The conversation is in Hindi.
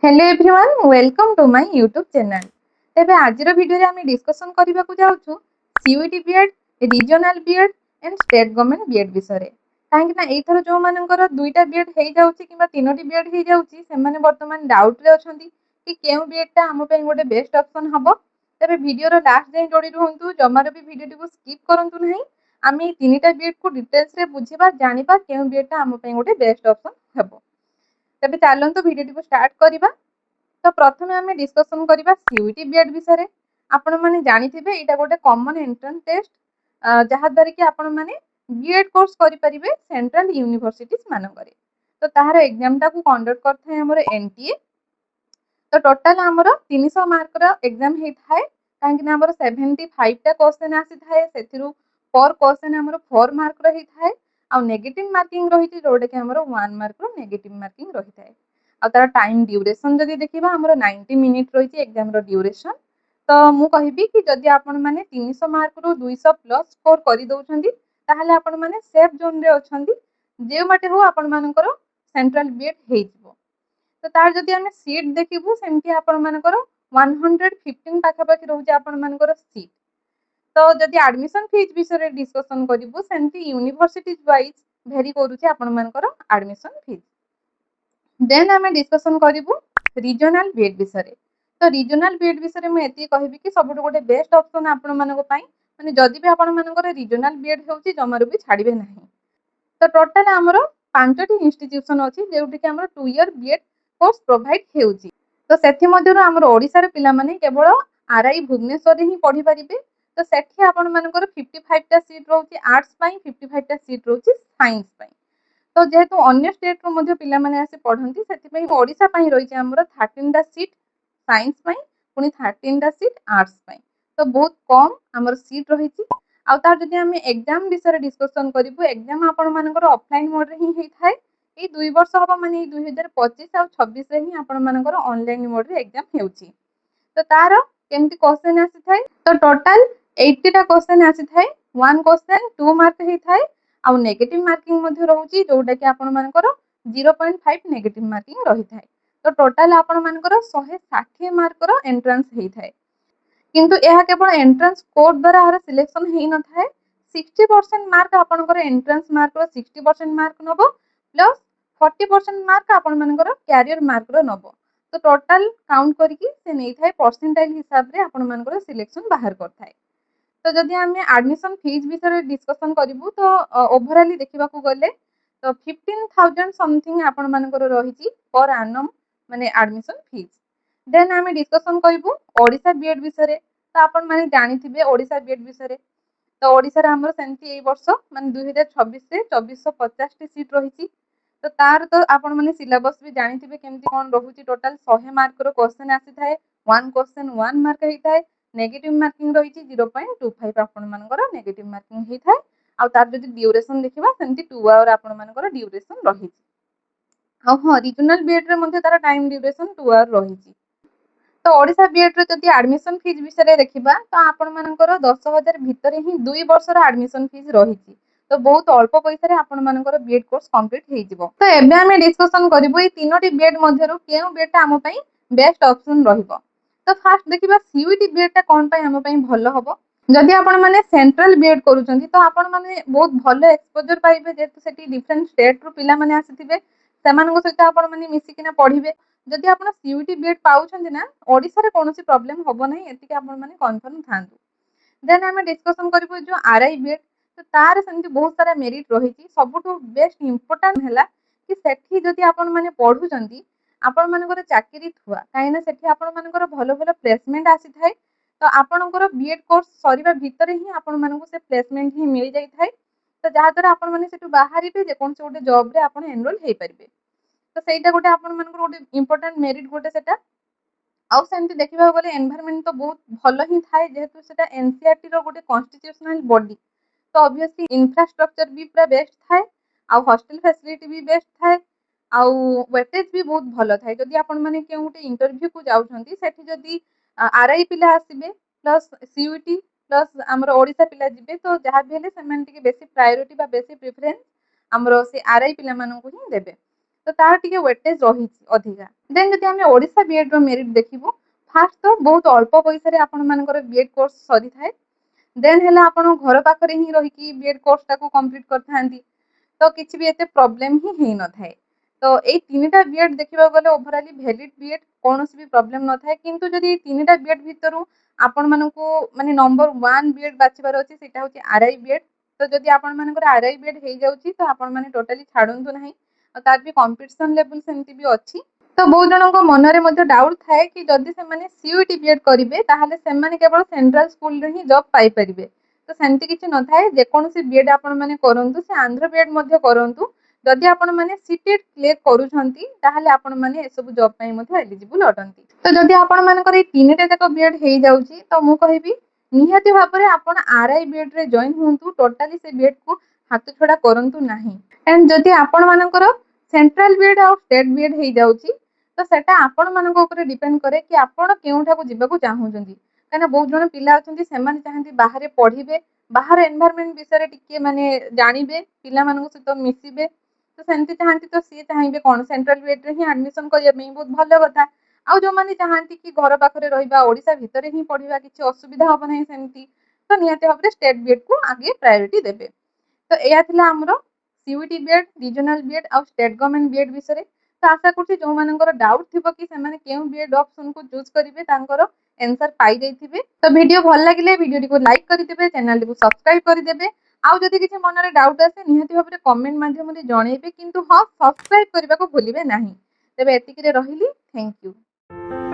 Hello everyone welcome to my YouTube channel. तेबे आजिर वीडियो रे आमे डिस्कशन करबा को जाउछु CUET BEd, regional BEd and state government BEd विषय रे। काहेकि ना एथरो जो मानकर दुईटा बीएड हेई जाउची किबा तीनोटी बीएड हेई जाउची सेमाने वर्तमान डाउट रे अछंती कि केउ बीएड ता हम पे गोटे बेस्ट ऑप्शन हबो। तेबे वीडियो रो लास्ट जाय जोडी रहंतु, जमार भी वीडियो को स्किप करंतु नहीं। आमे तीनटा बीएड को डिटेल्स रे बुझिबा जानिबा केउ बीएड ता हम पे गोटे बेस्ट ऑप्शन हबो। तेबे चलंतु वीडियो को स्टार्ट करिबा। तो प्रथम आम डिस्कसन करवा सीयूईटी बीएड विषय। आपण मैंने जानिथिबे एटा गोटे कॉमन एंट्रेंस टेस्ट जहाँ द्वारा कि आपण मैंने बीएड कोर्स करें सेंट्रल यूनिवर्सिटीज मानक। तो तार एग्जाम टा को कंडक्ट करथे हमर एनटीए। तो टोटाल आमर 300 मार्कर एग्जाम होता है कहीं आमर 75 टा क्वेश्चन आसी थाए से पर क्वेश्चन आमर 4 मार्क रही थाए आ नेगेटिव मार्किंग रही जोटा कि आमर 1 मार्क नेगेटिव मार्किंग रही थाए। आ तार टाइम ड्यूरेशन जदि देखिबा आमर 90 मिनिट रही एग्जाम रो ड्यूरेशन। तो मु कहिबी कि जदि आपण माने 300 मार्क रु 200 प्लस स्कोर करि दउछंती ताहले आपण माने सेफ जोन रे अछंती। जे माटे हो आपण मानकर सेंट्रल बीएड हेइजिवो। तो तार जदि आमे सीट देखिबु सेमति आपण मानकर 115 पाखापाखि रहउचे आपण मानकर सीट। तो जदि एडमिशन फीस विषय डिस्कशन करिबु सेमति यूनिवर्सिटीज वाइज भेरी करूचे आपण मानकर एडमिशन फीस। देन आमे डिस्कशन करिबु रीजनल बीएड विषय। तो रीजनल बीएड विषय में एति कहिबी कि सबुठ गोटे बेस्ट ऑप्शन आपण मानक पई माने जदि भी आपण मानकर रीजनल बीएड होउची जमारु भी छाड़िबे नाही। तो टोटल आमर 5टी इंस्टीट्यूशन अछि जेउठी कि आमर 2 ईयर बीएड कोर्स प्रोवाइड हेउची। तो सेथि मध्यरु आमर ओडिसा रे पिला माने केवल आरआई भुवनेश्वर रे ही पढी परिबे। तो सेठी आपण मानकर 55 टा सीट रहउची आर्ट्स पई, 55 टा सीट रहउची साइंस पई। तो जेहेतु अन्य स्टेट रो मध्ये पिला माने आसी पढंती सेति पई ओडिसा पई रहिছে हमर 13 टा सीट साइंस पई पुनी 13 टा सीट आर्ट्स पई। तो बहुत कम हमर सीट रहिଛି। आ तार जदि हम एग्जाम विषय डिस्कशन करिबु एग्जाम आपण मानकर ऑफलाइन मोड रे ही हेइ थाए। ए 2 वर्ष हबा माने 2025 आ 26 रे ही आपण मानकर ऑनलाइन मोड रे एग्जाम हेउची। तो तार केमती क्वेश्चन आसी थाए तो टोटल 80 टा क्वेश्चन आसी थाए। 1 क्वेश्चन 2 मार्क हेइ थाए आ नेगेटिव मार्किंग मध्ये रहउची जोटा कि आपण मानकर 0.5 नेगेटिव मार्किंग रही थाए। तो टोटल आपण मानकर 160 मार्क रो एंट्रेंस हेइ थाए। किंतु यह केवल एंट्रेंस कोड द्वारा यार सिलेक्शन हेइ न थाए। 60% मार्क आपनकर एंट्रेंस मार्क रो 60% मार्क नबो प्लस 40% मार्क आपण मानकर कैरियर मार्क रो नबो। तो टोटल काउंट करके से नहीं थाए परसेंटाइल हिसाब रे आपण मानकर सिलेक्शन बाहर कर थाए। तो जदि आमे एडमिशन फीस विषय डिस्कशन करिवु तो ओवरऑली देखिबा को गले तो 15,000 समथिंग आपण मानकर रहिची पर एनम माने एडमिशन फीस। देन आमे डिस्कशन करिवु ओडिसा बीएड विषय। तो आपण माने जानिथिबे ओडिसा बीएड विषय। तो ओडिसा रे हमर सेंती एई वर्ष माने 2026 रे 2450 टी सीट रहिची। तो तार तो आपण माने सिलेबस भी जानिथिबे केमती कोन रहुची। टोटल 100 मार्क रो क्वेश्चन आसी थाए। 1 क्वेश्चन 1 मार्क हेइ थाए। नेगेटिव मार्किंग रहिची 0.25 आपण मानकर नेगेटिव मार्किंग हेइ थाए। आ तार जदि ड्यूरेशन देखिबा सेंती 2 आवर आपण मानकर ड्यूरेशन रहिची। आ हां रीजनल बीएड रे मध्ये तार टाइम ड्यूरेशन 2 आवर रहिची। तो ओडिसा बीएड रे जदि एडमिशन फीस विषय देखिबा तो आपण मानकर 10,000 भितर ही 2 वर्षर एडमिशन फीस रहिची। तो बहुत अल्प पैसा रे आपण मानकर बीएड कोर्स कंप्लीट हेइ जिवो। तो एबे हमें डिस्कशन करिवो ए तीनोटी बीएड मध्यरु केउ बीएड ता हम पई बेस्ट ऑप्शन रहिबो। तो फास्ट देखिबा सीयूईटी बीएड ता कोन पई हम पई भलो हबो। जदि आपण माने सेंट्रल बीएड करूचंती तो आपण माने बहुत भलो एक्सपोजर पाइबे जेतु सेठी डिफरेंट स्टेट रो पिला माने आसीथिबे सेमानको सहित आपण माने मिसी किना पढिबे। जदि आपण सीयूईटी बीएड पाउछंती ना ओडिसा रे कोनोसी प्रॉब्लम होबो नै एतिके आपण माने कन्फर्म थांतु। देन हमें डिस्कशन करिवो जो आरआई बीएड। तो तार सेमती बहुत सारा मेरिट रहिची। सबुठु बेस्ट इंपोर्टेंट हैला कि सेठी जदि आपण माने पढुचंती आपण मानकर चाकरी थुआ काइना सेठी आपण मानकर भलो भलो प्लेसमेंट आसी थाए। तो आपणकर बीएड कोर्स सरीबा भितरे ही आपण मानकु से प्लेसमेंट ही मिल जाई थाए। तो जहा द्वारा आपण माने सेठु बाहरिबे जे कोनसे गोटे जॉब रे आपण एनरोल हेइ परिबे। तो सेटा गोटे आपण मानकर गोटे इंपोर्टेंट मेरिट गोटे सेटा। आउ सेमती देखिबा गले एनवायरनमेंट तो बहुत भलो ही थाए जेहेतु सेटा एनसीईआरटी रो गोटे कॉन्स्टिट्यूशनल बॉडी। तो ऑब्वियसली इंफ्रास्ट्रक्चर भी पूरा बेस्ट थाए। आउ हॉस्टल फैसिलिटी भी बेस्ट थाए। आउ वेटेज भी बहुत भलो थाए। जदि आपण माने केउ गोटे इंटरव्यू को जाउछंती सेठी जदि आरआई पिला आसीबे प्लस सीयूईटी प्लस हमर ओडिसा पिला जिबे तो जहा भी हेले सेमान टिके बेसी प्रायोरिटी बा बेसी प्रेफरेंस हमर से आरआई पिला मानन को ही देबे। तो तार टिके वेटेज रही अधिका। देन जदि आम ओडिशा बीएड रो मेरिट देखिबु, फास्ट तो बहुत अल्प पैसा रे आपण मानकर बीएड कोर्स सरी थाए। देन हेला आपण घर पाखरे ही रही कि बीएड कोर्स टाको कंप्लीट करथांती, तो किछि भी एते प्रॉब्लम ही हेई न थाए। तो एई तीनटा बीएड देखिबा गले ओवरऑली वैलिड बीएड, कोनोसी भी प्रॉब्लम न थाए। किंतु जदि तीनटा बीएड भितरु आपण मानकु माने नंबर 1 बीएड बाछिबार अछि, सेटा होछि आरआई बीएड। तो जदि आपण मानकर आरआई बीएड हेई जाउछि तो आपण माने टोटली छाडंतु नाही, और तार भी कंपटीशन लेवल सेमति भी अछि। तो बहुत जनक मनरे मध्य डाउट थाए कि जदि से माने सीयूईटी बीएड करिवे ताहले से माने केवल सेंट्रल स्कूल रे ही जॉब पाई परिबे। तो सेमति किछि न थाए, जे कोनोसी बीएड आपण माने करंतु, से आंध्र बीएड मध्य करंतु। जदि आपण माने सीटेट क्लियर करूछंती ताहले आपण माने ए सब जॉब पई मध्य एलिजिबल अटंती। तो जदि आपण मानकर ए तीनटा तक बीएड हेई जाउछि, तो मु कहिबी निहाती भाबरे आपण आरआई बीएड रे जॉइन हुंतु। टोटली से बीएड को हाथ छडा करंतु नाही। एंड जदि आपण मानकर सेंट्रल बीएड और स्टेट बीएड हेई जाउछि, तो सेटा आपण मानक ऊपर डिपेंड करे कि आपण केउठा को जिबाकू चाहुचंती। काना बहुत जण पिला अछंती, सेमाने चाहंती बाहरे पढिबे, बाहर एनवायरनमेंट विषय टिके माने जानिबे, पिला मानक सहित मिसिबे। तो सेमति चाहंती, तो सी चाहबे कोन सेंट्रल बीएड रे ही एडमिशन करिया पे बहुत भलो कथा। आ जो माने चाहंती कि घर पाखरे रहिबा, ओडिसा भितरे ही पढिबा, किछि असुविधा होबो नाही सेमति, तो निहाती भाबरे स्टेट बीएड को आगे प्रायोरिटी देबे। तो एया थिला हमरो सीयूईटी बीएड, रीजनल बीएड और स्टेट गवर्नमेंट बीएड विषय। तो आशा करछि जो मानकर डाउट थिबो कि से माने केउ बीएड ऑप्शन को चूज करिवे, तांकर आंसर पाई जाइथिबे। तो वीडियो भल लागिले वीडियो को लाइक करि देबे, चैनल को सब्सक्राइब करि देबे। आउ जदि किछि मनरे डाउट आसे निहाती भाबरे कमेंट माध्यम रे जणैबे, किंतु हां सब्सक्राइब करबा को भूलिबे नाही। तबे एतिकिरे रहिली, थैंक यू।